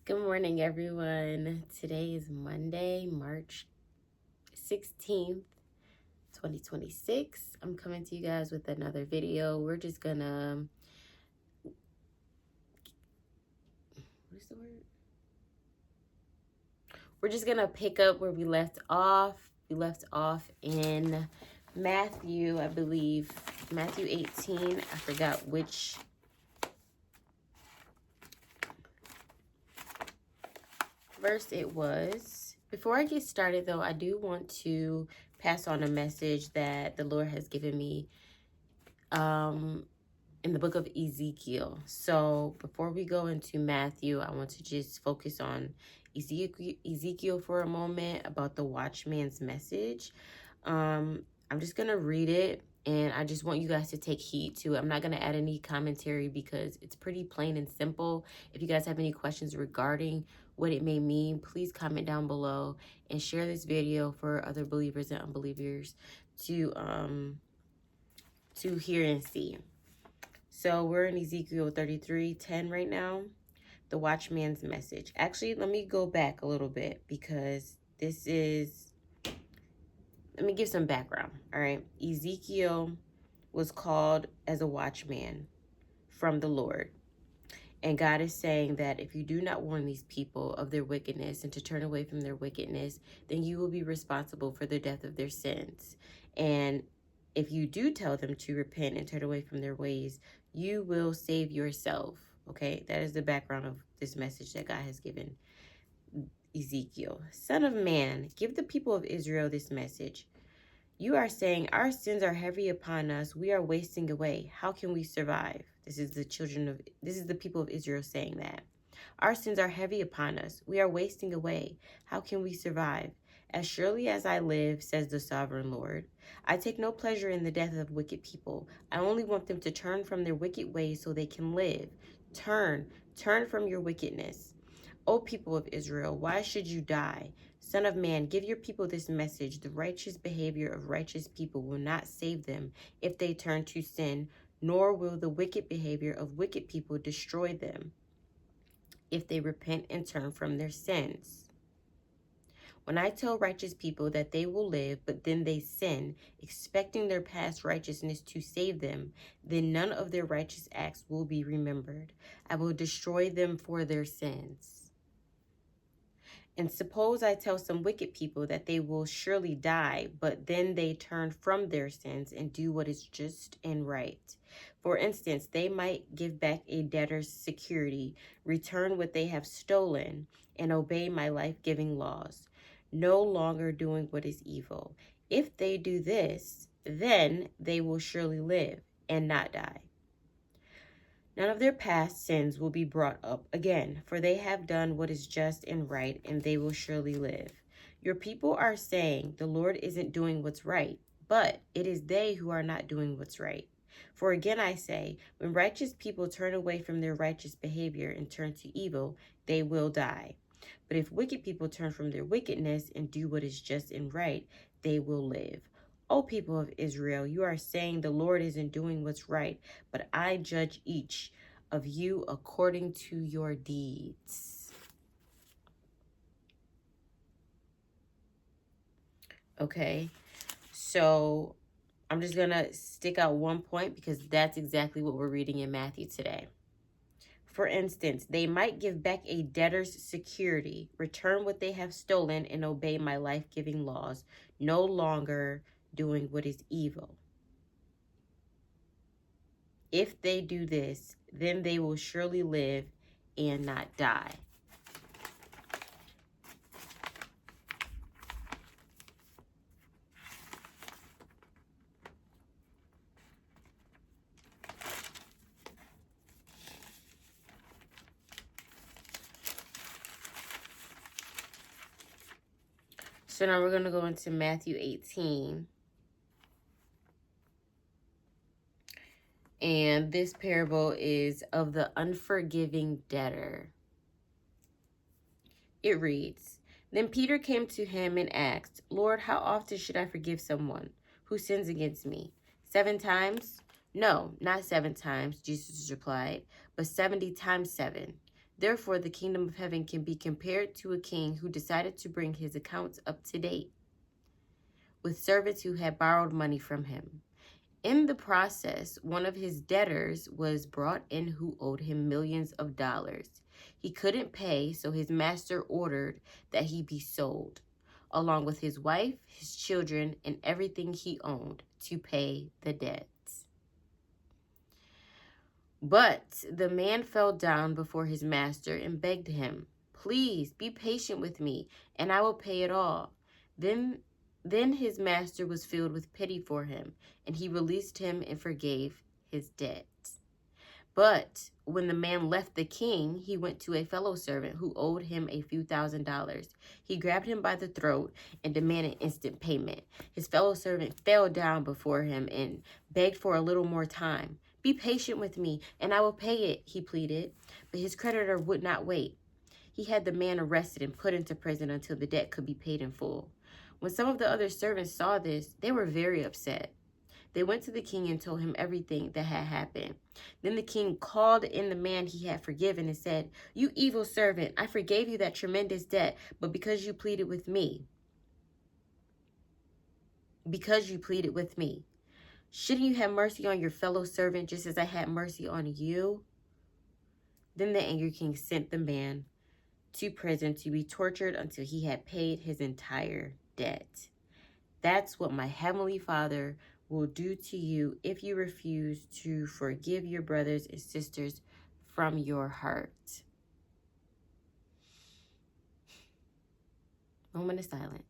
Good morning, everyone. Today is Monday, March 16th, 2026. I'm coming to you guys with another video. We're just gonna, what is the word? We're just gonna pick up where we left off. We left off in Matthew, I believe, Matthew 18. I forgot which verse it was. Before I get started, though, I do want to pass on a message that the Lord has given me in the book of Ezekiel. So before we go into Matthew, I want to just focus on Ezekiel for a moment about the watchman's message. I'm just going to read it, and I just want you guys to take heed to it. I'm not going to add any commentary because it's pretty plain and simple. If you guys have any questions regarding what it may mean, please comment down below and share this video for other believers and unbelievers to hear and see. So we're in Ezekiel 33:10 right now, the watchman's message. Actually, let me go back a little bit because let me give some background, all right? Ezekiel was called as a watchman from the Lord. And God is saying that if you do not warn these people of their wickedness and to turn away from their wickedness, then you will be responsible for the death of their sins. And if you do tell them to repent and turn away from their ways, you will save yourself. Okay, that is the background of this message that God has given Ezekiel. Son of man, give the people of Israel this message. You are saying, our sins are heavy upon us. We are wasting away. How can we survive? This is the people of Israel saying that. Our sins are heavy upon us. We are wasting away. How can we survive? As surely as I live, says the sovereign Lord, I take no pleasure in the death of wicked people. I only want them to turn from their wicked ways so they can live. Turn from your wickedness. O people of Israel, why should you die? Son of man, give your people this message. The righteous behavior of righteous people will not save them if they turn to sin, nor will the wicked behavior of wicked people destroy them if they repent and turn from their sins. When I tell righteous people that they will live, but then they sin, expecting their past righteousness to save them, then none of their righteous acts will be remembered. I will destroy them for their sins. And suppose I tell some wicked people that they will surely die, but then they turn from their sins and do what is just and right. For instance, they might give back a debtor's security, return what they have stolen, and obey my life-giving laws, no longer doing what is evil. If they do this, then they will surely live and not die. None of their past sins will be brought up again, for they have done what is just and right, and they will surely live. Your people are saying the Lord isn't doing what's right, but it is they who are not doing what's right. For again I say, when righteous people turn away from their righteous behavior and turn to evil, they will die. But if wicked people turn from their wickedness and do what is just and right, they will live. O people of Israel, you are saying the Lord isn't doing what's right, but I judge each of you according to your deeds. Okay, so I'm just going to stick out one point because that's exactly what we're reading in Matthew today. For instance, they might give back a debtor's security, return what they have stolen, and obey my life-giving laws, no longer doing what is evil. If they do this, then they will surely live and not die. So now we're going to go into Matthew 18. And this parable is of the unforgiving debtor. It reads, Then Peter came to him and asked, Lord, how often should I forgive someone who sins against me? 7 times? No, not 7 times, Jesus replied, but 70 times 7. Therefore, the kingdom of heaven can be compared to a king who decided to bring his accounts up to date with servants who had borrowed money from him. In the process, one of his debtors was brought in who owed him millions of dollars. He couldn't pay, so his master ordered that he be sold, along with his wife, his children, and everything he owned, to pay the debts. But the man fell down before his master and begged him, "Please be patient with me, and I will pay it all." Then his master was filled with pity for him, and he released him and forgave his debt. But when the man left the king, he went to a fellow servant who owed him a few $1,000s. He grabbed him by the throat and demanded instant payment. His fellow servant fell down before him and begged for a little more time. "Be patient with me, and I will pay it," he pleaded. But his creditor would not wait. He had the man arrested and put into prison until the debt could be paid in full. When some of the other servants saw this, they were very upset. They went to the king and told him everything that had happened. Then the king called in the man he had forgiven and said, "You evil servant, I forgave you that tremendous debt, but because you pleaded with me, shouldn't you have mercy on your fellow servant just as I had mercy on you?" Then the angry king sent the man to prison to be tortured until he had paid his entire debt. That's what my heavenly Father will do to you if you refuse to forgive your brothers and sisters from your heart. Moment of silence.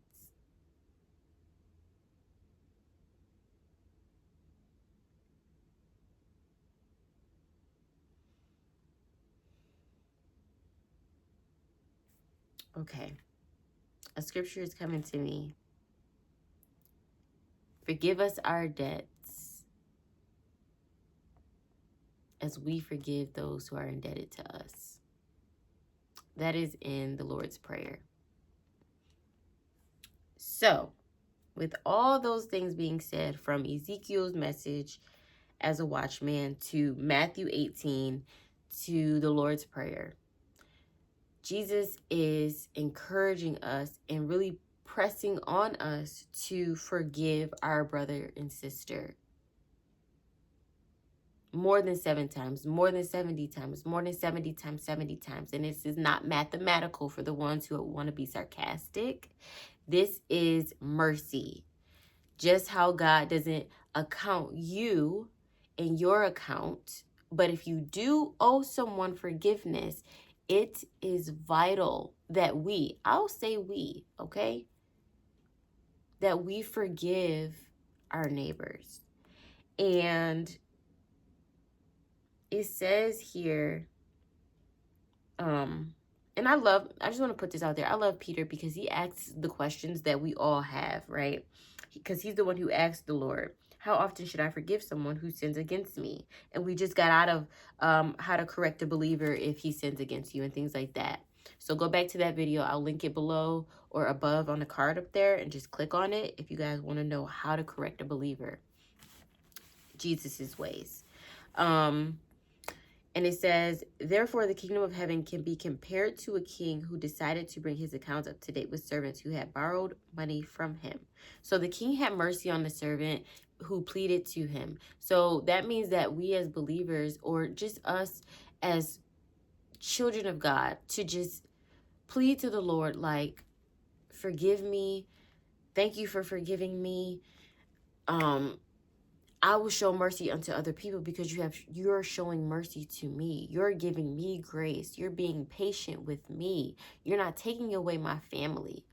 Okay. A scripture is coming to me. Forgive us our debts as we forgive those who are indebted to us. That is in the Lord's Prayer. So, with all those things being said, from Ezekiel's message as a watchman to Matthew 18 to the Lord's Prayer, Jesus is encouraging us and really pressing on us to forgive our brother and sister. More than 7 times, more than 70 times, more than 70 times, 70 times. And this is not mathematical for the ones who want to be sarcastic. This is mercy. Just how God doesn't account you in your account, but if you do owe someone forgiveness, it is vital that I'll say we, okay? That we forgive our neighbors. And it says here, and I just want to put this out there. I love Peter because he asks the questions that we all have, right? Because he's the one who asked the Lord, "How often should I forgive someone who sins against me?" And we just got out of how to correct a believer if he sins against you and things like that. So go back to that video. I'll link it below or above on the card up there and just click on it if you guys want to know how to correct a believer. Jesus's ways. And it says, "Therefore, the kingdom of heaven can be compared to a king who decided to bring his accounts up to date with servants who had borrowed money from him." So the king had mercy on the servant who pleaded to him. So that means that we as believers, or just us as children of God, to just plead to the Lord, like, "Forgive me. Thank you for forgiving me. I will show mercy unto other people because you're showing mercy to me. You're giving me grace. You're being patient with me. You're not taking away my family.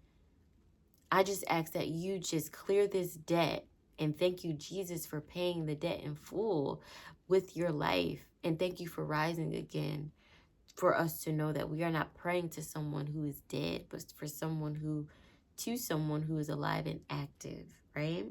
I just ask that you just clear this debt, and thank you, Jesus, for paying the debt in full with your life. And thank you for rising again, for us to know that we are not praying to someone who is dead, but to someone who is alive and active, right?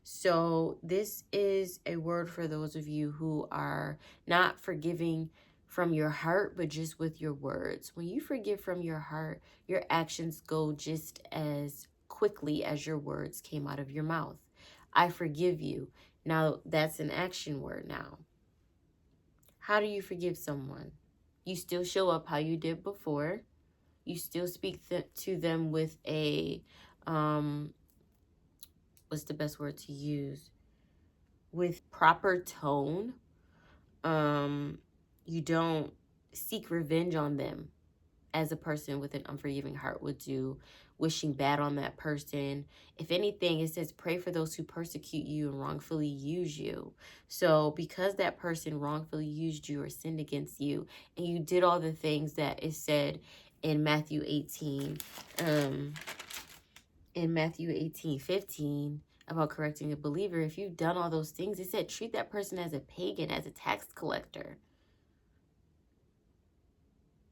So this is a word for those of you who are not forgiving from your heart, but just with your words. When you forgive from your heart, your actions go just as quickly as your words came out of your mouth. I forgive you. Now, that's an action word now. How do you forgive someone? You still show up how you did before. You still speak to them with a, what's the best word to use? With proper tone. You don't seek revenge on them as a person with an unforgiving heart would do, wishing bad on that person. If anything, it says pray for those who persecute you and wrongfully use you. So because that person wrongfully used you or sinned against you, and you did all the things that is said in Matthew 18, in Matthew 18:15 about correcting a believer, if you've done all those things, it said treat that person as a pagan, as a tax collector.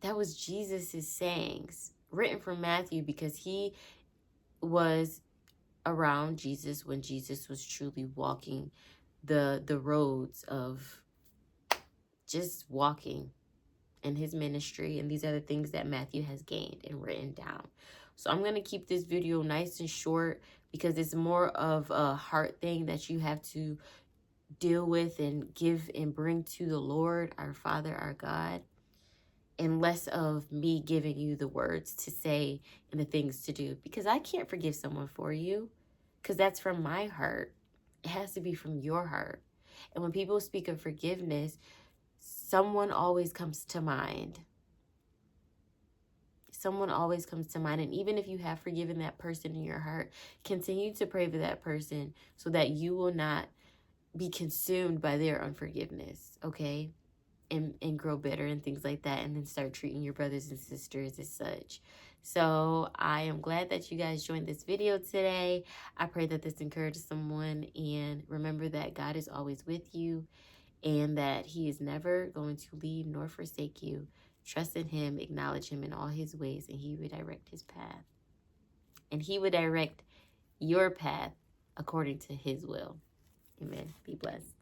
That was Jesus's sayings, written from Matthew, because he was around Jesus when Jesus was truly walking the roads of just walking in his ministry. And these are the things that Matthew has gained and written down. So I'm going to keep this video nice and short because it's more of a heart thing that you have to deal with and give and bring to the Lord, our Father, our God, and less of me giving you the words to say and the things to do, because I can't forgive someone for you, because that's from my heart. It has to be from your heart. And when people speak of forgiveness, someone always comes to mind. Someone always comes to mind. And even if you have forgiven that person in your heart, continue to pray for that person so that you will not be consumed by their unforgiveness, okay? And grow better and things like that, and then start treating your brothers and sisters as such. So I am glad that you guys joined this video today. I pray that this encourages someone, and remember that God is always with you and that he is never going to leave nor forsake you. Trust in him, acknowledge him in all his ways, and he will direct his path. And he will direct your path according to his will. Amen. Be blessed.